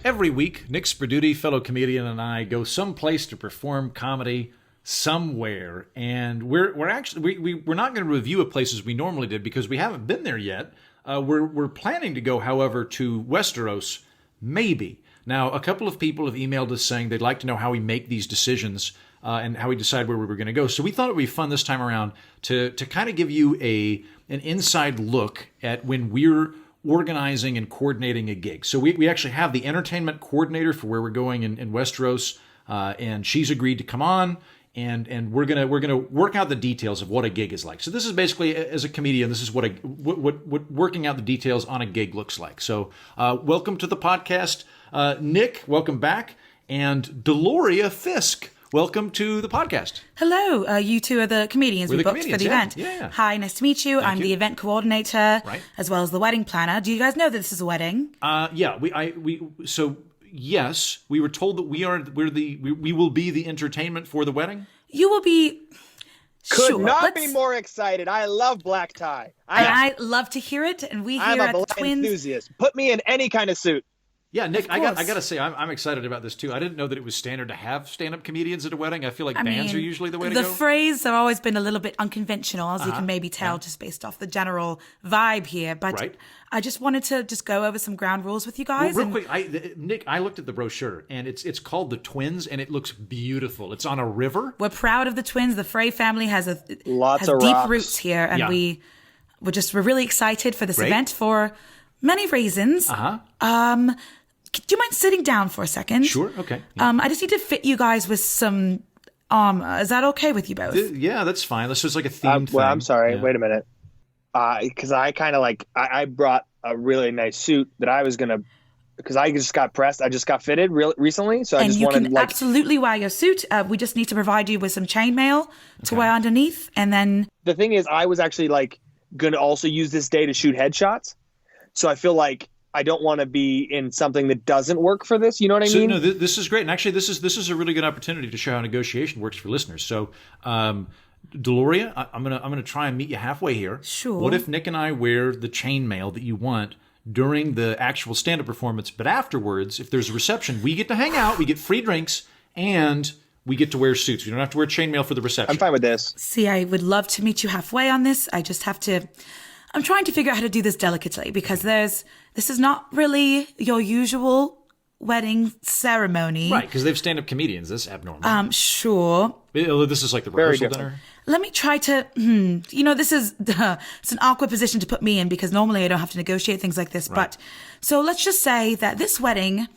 Every week, Nick Sperdute, fellow comedian, and I go someplace to perform comedy somewhere, and we're not going to review a place as we normally did because we haven't been there yet. We're planning to go, however, to Westeros, maybe. Now, a couple of people have emailed us saying they'd like to know how we make these decisions and how we decide where we were going to go. So we thought it would be fun this time around to kind of give you an inside look at when we're organizing and coordinating a gig. So we actually have the entertainment coordinator for where we're going in Westeros, and she's agreed to come on, and we're gonna work out the details of what a gig is like. So this is basically, as a comedian, this is what working out the details on a gig looks like. So welcome to the podcast, Nick. Welcome back, and Deloria Fisk. Welcome to the podcast. Hello, you two are the comedians we booked for the event. Yeah. Hi, nice to meet you. I'm the event coordinator, right, as well as the wedding planner. Do you guys know that this is a wedding? Yes, we were told that we will be the entertainment for the wedding. You will be. Could not be more excited. I love black tie. I love to hear it, and we here at the Twins. I'm a enthusiast. Put me in any kind of suit. Yeah, Nick, I got to say, I'm excited about this too. I didn't know that it was standard to have stand-up comedians at a wedding. I feel like bands are usually the way to go. The phrase have always been a little bit unconventional, as you can maybe tell just based off the general vibe here. But I just wanted to go over some ground rules with you guys. Well, real quick, Nick, I looked at the brochure, and it's called The Twins, and it looks beautiful. It's on a river. We're proud of the Twins. The Frey family has deep rocks. roots here, and we're really excited for this event for many reasons. Do you mind sitting down for a second? Sure. Okay. Yeah. I just need to fit you guys with some armor. Is that okay with you both? Yeah, that's fine. This is like a themed thing. Well, I'm sorry. Yeah. Wait a minute. Because I kind of I brought a really nice suit that I was going to, because I just got pressed. I just got fitted recently. So I just wanted, and you can absolutely wear your suit. We just need to provide you with some chainmail to wear underneath. And then. The thing is, I was actually going to also use this day to shoot headshots. So I feel like I don't want to be in something that doesn't work for this. You know what I mean? No, this is great. And actually, this is a really good opportunity to show how negotiation works for listeners. So, Deloria, I'm gonna try and meet you halfway here. Sure. What if Nick and I wear the chainmail that you want during the actual stand-up performance, but afterwards, if there's a reception, we get to hang out, we get free drinks, and we get to wear suits. We don't have to wear chainmail for the reception. I'm fine with this. See, I would love to meet you halfway on this. I just have to. I'm trying to figure out how to do this delicately because this is not really your usual wedding ceremony. Right, because they have stand-up comedians. That's abnormal. Sure. This is like the rehearsal dinner. Let me try to, this is, it's an awkward position to put me in because normally I don't have to negotiate things like this. Right. But, so let's just say that this wedding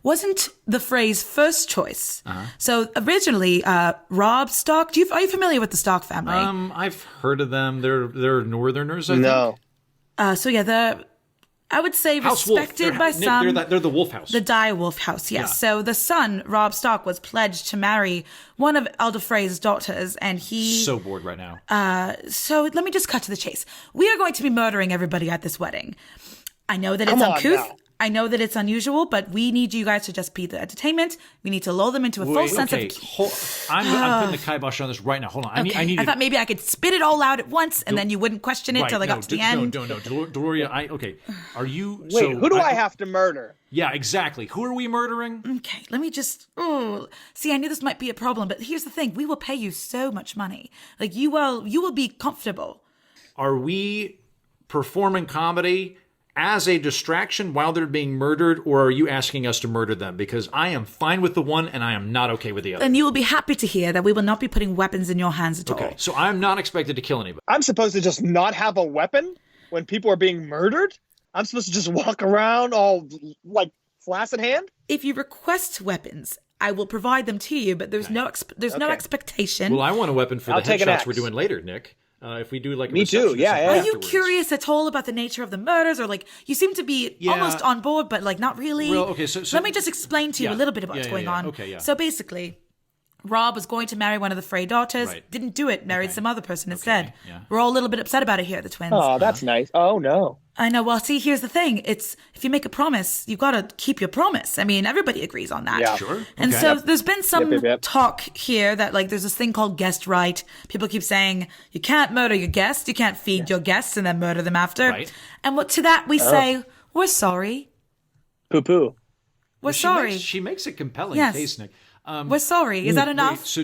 wasn't the Frey's first choice. So originally, Robb Stark, are you familiar with the Stark family? I've heard of them. They're Northerners, I think. No. I would say House respected by some. They're the Wolf House. The Dire Wolf House, yes. Yeah. So the son, Robb Stark, was pledged to marry one of Elder Frey's daughters, and he... So bored right now. So let me just cut to the chase. We are going to be murdering everybody at this wedding. I know that it's uncouth. I know that it's unusual, but we need you guys to just be the entertainment. We need to lull them into a false sense of... I'm putting the kibosh on this right now. Hold on. I thought maybe I could spit it all out at once, and then you wouldn't question it till I got to the end. No. Deloria, okay. Are you... Wait, who do I have to murder? Yeah, exactly. Who are we murdering? Okay, let me just... See, I knew this might be a problem, but here's the thing. We will pay you so much money. You will be comfortable. Are we performing comedy as a distraction while they're being murdered, or are you asking us to murder them? Because I am fine with the one and I am not okay with the other. And you will be happy to hear that we will not be putting weapons in your hands at all. Okay, so I'm not expected to kill anybody. I'm supposed to just not have a weapon when people are being murdered? I'm supposed to just walk around all flaccid hand? If you request weapons, I will provide them to you, but there's no expectation. Well, I want a weapon for the headshots we're doing later, Nick. If we do a Me too, yeah. Are you curious at all about the nature of the murders, or you seem to be almost on board, but not really? Well, okay, so let me just explain to you a little bit about what's going on. Okay, yeah. So basically, Robb was going to marry one of the Frey daughters, didn't do it, married some other person instead. Yeah. We're all a little bit upset about it here, the Twins. Oh, that's nice. Oh, no. I know. Well, see, here's the thing. If you make a promise, you've got to keep your promise. I mean, everybody agrees on that. Yeah. Sure. And so there's been some talk here that there's this thing called guest right. People keep saying you can't murder your guests. You can't feed your guests and then murder them after. Right. And to that we say, we're sorry. Poo-poo. We're sorry. She makes a compelling Yes. case, Nick. We're sorry. Is that enough? So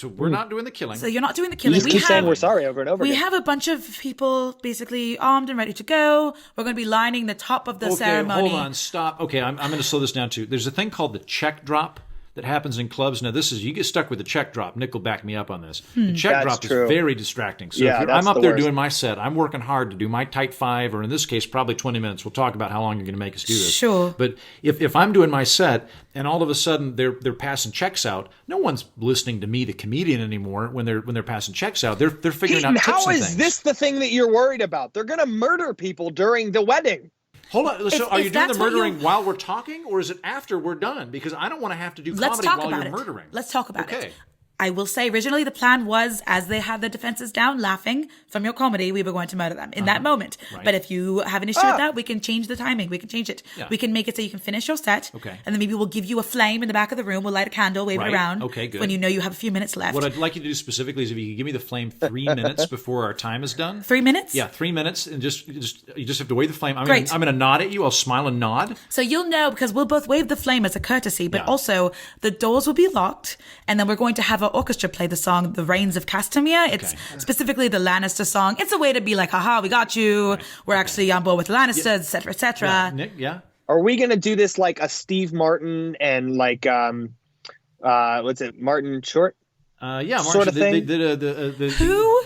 we're not doing the killing. So you're not doing the You killing. just keep saying we're sorry over and over We again. have a bunch of people basically armed and ready to go. We're going to be lining the top of the Okay, ceremony. hold on, stop. Okay, I'm going to slow this down too. There's a thing called the check drop that happens in clubs. Now, you get stuck with the check drop. Nick will back me up on this. The check That's drop true. is very distracting. So Yeah, if that's I'm up the there worst. doing my set, I'm working hard to do my tight 5, or in this case, probably 20 minutes. We'll talk about how long you're going to make us do this. Sure. But if I'm doing my set and all of a sudden they're passing checks out, no one's listening to me, the comedian, anymore. When they're passing checks out, they're figuring Heaton, out tips how and is things. this the thing that you're worried about? They're going to murder people during the wedding. Hold on. So are if you doing the that's what murdering you- while we're talking, or is it after we're done? Because I don't want to have to do Let's comedy talk while about you're it. murdering. Let's talk about Okay. it. I will say originally the plan was, as they had their defenses down laughing from your comedy, we were going to murder them in that moment. Right. But if you have an issue with that, we can change the timing. We can change it. Yeah. We can make it so you can finish your set. Okay. And then maybe we'll give you a flame in the back of the room. We'll light a candle, wave Right. it around. Okay, good. When you know you have a few minutes left. What I'd like you to do specifically is if you could give me the flame 3 minutes before our time is done. 3 minutes? Yeah, 3 minutes, and you just have to wave the flame. I'm Great. Gonna, I'm going to nod at you. I'll smile and nod. So you'll know because we'll both wave the flame as a courtesy, but Yeah. also the doors will be locked, and then we're going to have our orchestra play the song "The Reigns of Castamere." It's specifically the Lannister song. It's a way to be like, "Haha, we got you. We're actually on board with the Lannisters, etc., etc." Nick, yeah. Are we going to do this like a Steve Martin and like, what's it, Martin Short? Yeah, Marcia, Sort of they thing? did Who?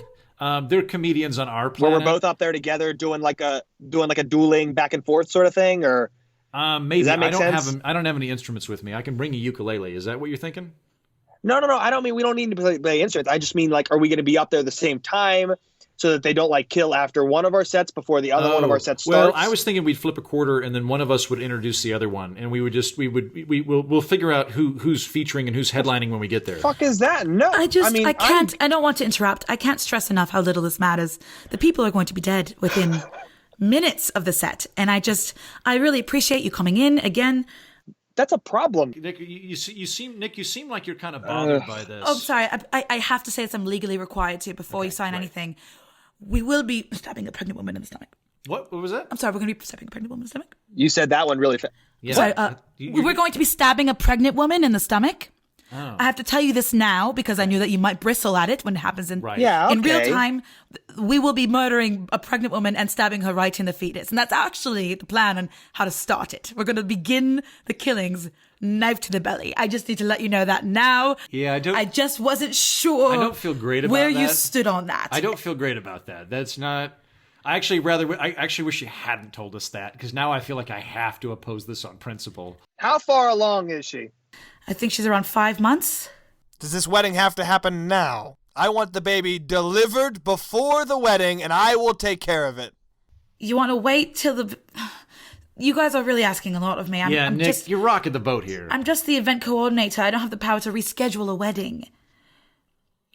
they're comedians on our Where planet. we're both up there together doing like a dueling back and forth sort of thing? Or Maybe. Does that make sense? I don't have any instruments with me. I can bring a ukulele. Is that what you're thinking? No. I don't mean we don't need to play instruments. I just mean like, are we going to be up there at the same time so that they don't like kill after one of our sets before the other one of our sets starts? Well, I was thinking we'd flip a quarter and then one of us would introduce the other one, and we'll figure out who's featuring and who's headlining when we get there. Fuck is that? No, I mean, can't. I don't want to interrupt. I can't stress enough how little this matters. The people are going to be dead within minutes of the set, and I really appreciate you coming in again. That's a problem. Nick, you seem like you're kind of bothered by this. Oh, sorry. I have to say this. I'm legally required to before you sign anything. We will be stabbing a pregnant woman in the stomach. What was that? I'm sorry. We're going to be stabbing a pregnant woman in the stomach. You said that one really fast. Yeah. Sorry. You- We're going to be stabbing a pregnant woman in the stomach. Oh. I have to tell you this now because I knew that you might bristle at it when it happens in Right. Yeah, in real okay. time. We will be murdering a pregnant woman and stabbing her right in the fetus, and that's actually the plan on how to start it. We're going to begin the killings, knife to the belly. I just need to let you know that now. Yeah, I just wasn't sure. I don't feel great about where you that. stood on that. I don't feel great about that. That's not. I actually wish you hadn't told us that, because now I feel like I have to oppose this on principle. How far along is she? I think she's around 5 months. Does this wedding have to happen now? I want the baby delivered before the wedding, and I will take care of it. You want to wait till the? You guys are really asking a lot of me. I'm Nick, you're rocking the boat here. I'm just the event coordinator. I don't have the power to reschedule a wedding.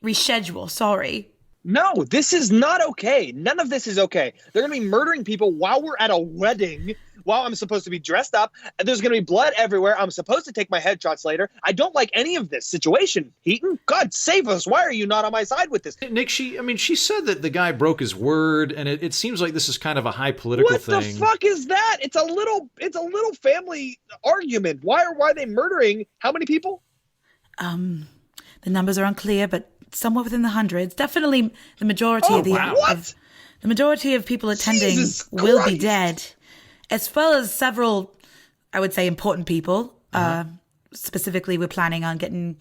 Reschedule, sorry. No, this is not okay. None of this is okay. They're going to be murdering people while we're at a wedding, while I'm supposed to be dressed up, and there's going to be blood everywhere. I'm supposed to take my headshots later. I don't like any of this situation. Heaton, God save us. Why are you not on my side with this? Nick, she said that the guy broke his word, and it seems like this is kind of a high political What thing. the fuck is that? It's a little family argument. Why are they murdering how many people? The numbers are unclear, but somewhere within the hundreds. Definitely the majority of the wow. What? the majority of people attending Jesus will be Christ. dead, as well as several, I would say, important people. Specifically, we're planning on getting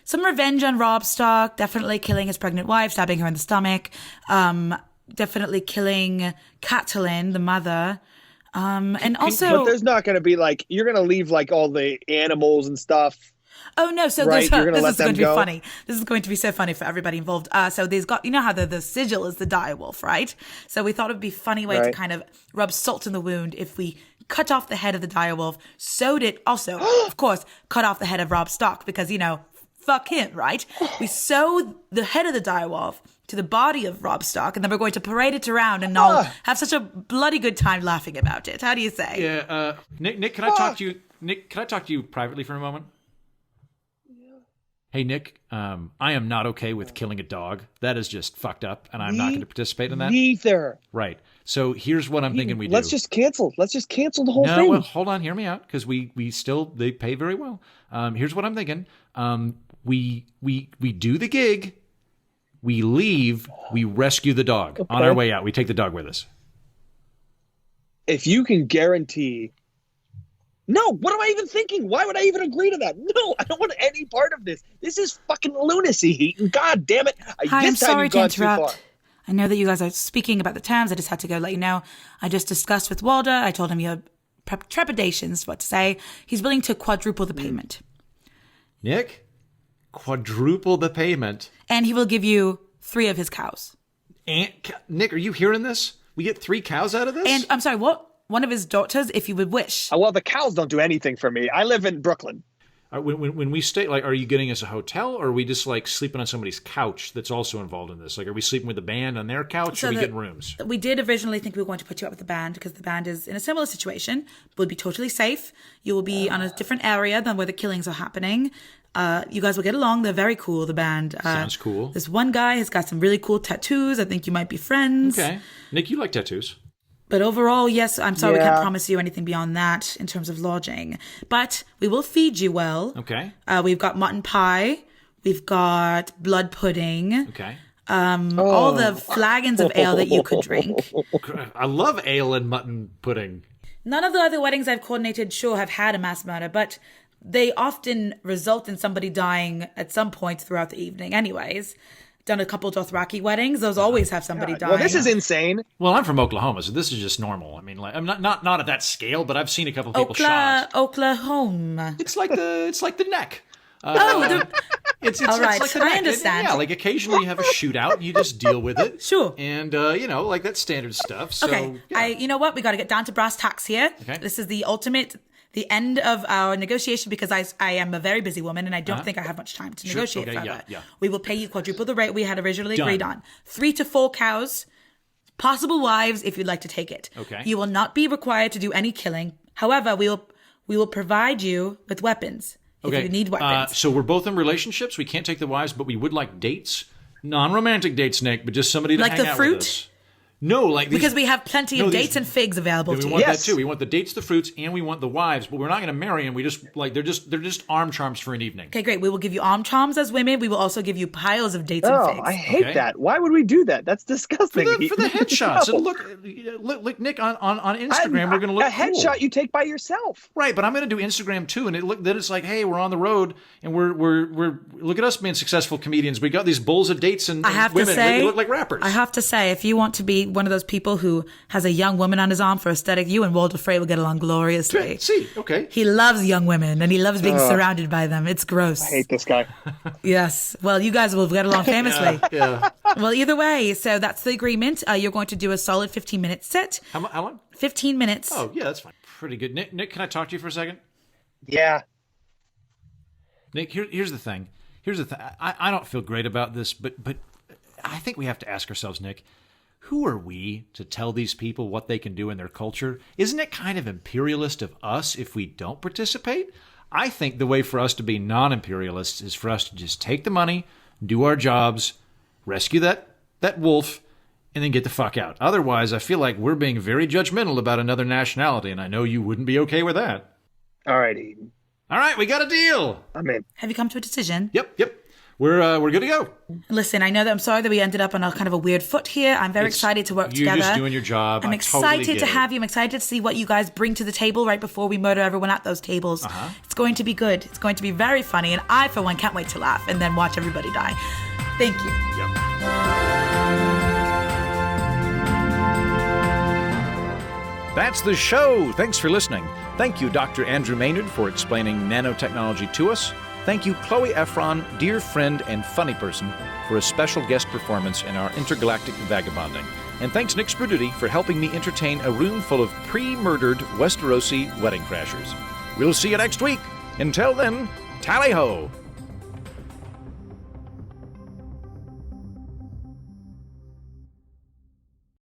some revenge on Robb Stark. Definitely killing his pregnant wife, stabbing her in the stomach. Definitely killing Catelyn, the mother. And also, But there's not going to be like, you're going to leave like all the animals and stuff. oh no! So Right, you're gonna this let is going them to be go? funny. This is going to be so funny for everybody involved. So there's got, you know how the sigil is the direwolf, right? So we thought it'd be a funny way to Right. kind of rub salt in the wound if we cut off the head of the direwolf, sewed it. Also, of course, cut off the head of Robb Stark because fuck him, right? We sew the head of the direwolf to the body of Robb Stark, and then we're going to parade it around and all have such a bloody good time laughing about it. How do you say? Yeah, Nick, can I talk to you? Nick, can I talk to you privately for a moment? Hey, Nick, I am not okay with killing a dog. That is just fucked up, and I'm not going to participate in that. Neither. Right. So here's what I'm thinking we do. Let's just cancel the whole No, thing. well, hold on, hear me out, because they pay very well. Here's what I'm thinking. We do the gig, we leave, we rescue the dog. On our way out, we take the dog with us. If you can guarantee... No, what am I even thinking? Why would I even agree to that? No, I don't want any part of this. This is fucking lunacy, Heaton. God damn it. Hi, I'm sorry to interrupt. I know that you guys are speaking about the terms. I just had to go let you know. I just discussed with Walder. I told him you had trepidations, what to say. He's willing to quadruple the payment. Nick, quadruple the payment. And he will give you 3 of his cows. Nick, are you hearing this? We get 3 cows out of this? And I'm sorry, what? One of his daughters, if you would wish. Well, the cows don't do anything for me. I live in Brooklyn. When we stay, like, are you getting us a hotel, or are we just like sleeping on somebody's couch that's also involved in this? Like, are we sleeping with the band on their couch, or are we getting rooms? We did originally think we were going to put you up with the band because the band is in a similar situation, but would be totally safe. You will be on a different area than where the killings are happening. You guys will get along. They're very cool, the band. Sounds cool. This one guy has got some really cool tattoos. I think you might be friends. Okay. Nick, you like tattoos. But overall, yes, I'm sorry we can't promise you anything beyond that in terms of lodging. But we will feed you well. Okay. We've got mutton pie. We've got blood pudding. Okay. All the flagons of ale that you could drink. I love ale and mutton pudding. None of the other weddings I've coordinated, sure, have had a mass murder, but they often result in somebody dying at some point throughout the evening anyways. Done a couple Dothraki weddings. Those always have somebody dying. Well, this is insane. Well, I'm from Oklahoma, so this is just normal. I mean, like, I'm not at that scale, but I've seen a couple people shot. Oklahoma. It's like the neck. It's all right. It's like the I neck. understand. Yeah, like occasionally you have a shootout, you just deal with it. Sure. And like that's standard stuff. So, okay. yeah. You know what? We got to get down to brass tacks here. Okay. This is the end of our negotiation because I am a very busy woman and I don't think I have much time to negotiate further. Yeah. We will pay you quadruple the rate we had originally agreed on. 3 to 4 cows, possible wives if you'd like to take it. Okay. You will not be required to do any killing. However, we will provide you with weapons if you need weapons. So we're both in relationships. We can't take the wives, but we would like dates. Non-romantic dates, Nick, but just somebody to like hang the out fruit? with us. No, like these, because we have plenty of dates and figs available to we you. want that too. We want the dates, the fruits, and we want the wives. But we're not going to marry them. We just like they're just arm charms for an evening. Okay, great. We will give you arm charms as women. We will also give you piles of dates and figs. I hate that. Why would we do that? That's disgusting. For the headshots. No. Look, Nick, on Instagram, we're going to look a headshot cool. You take by yourself. Right, but I'm going to do Instagram too, and then it's like, hey, we're on the road, and we're look at us being successful comedians. We got these bowls of dates and women. To say, we look like rappers. I have to say, if you want to be one of those people who has a young woman on his arm for aesthetic, you and Walder Fey will get along gloriously. See, okay. He loves young women, and he loves being surrounded by them. It's gross. I hate this guy. Yes. Well, you guys will get along famously. Yeah. Well, either way, so that's the agreement. You're going to do a solid 15-minute set. How long? 15 minutes. Oh, yeah, that's fine. Pretty good. Nick, can I talk to you for a second? Yeah. Nick, here's the thing. I don't feel great about this, but I think we have to ask ourselves, Nick, who are we to tell these people what they can do in their culture? Isn't it kind of imperialist of us if we don't participate? I think the way for us to be non-imperialists is for us to just take the money, do our jobs, rescue that wolf, and then get the fuck out. Otherwise, I feel like we're being very judgmental about another nationality, and I know you wouldn't be okay with that. All right, Heaton. All right, we got a deal. I'm in. Have you come to a decision? Yep. We're good to go. Listen, I know that I'm sorry that we ended up on a kind of a weird foot here. I'm very excited to work together. You're just doing your job. I'm excited to have you. I'm excited to see what you guys bring to the table right before we murder everyone at those tables. It's going to be good. It's going to be very funny. And I, for one, can't wait to laugh and then watch everybody die. Thank you. Yep. That's the show. Thanks for listening. Thank you, Dr. Andrew Maynard, for explaining nanotechnology to us. Thank you, Chloe Effron, dear friend and funny person, for a special guest performance in our intergalactic vagabonding. And thanks, Nick Sperdute, for helping me entertain a room full of pre-murdered Westerosi wedding crashers. We'll see you next week. Until then, tally-ho!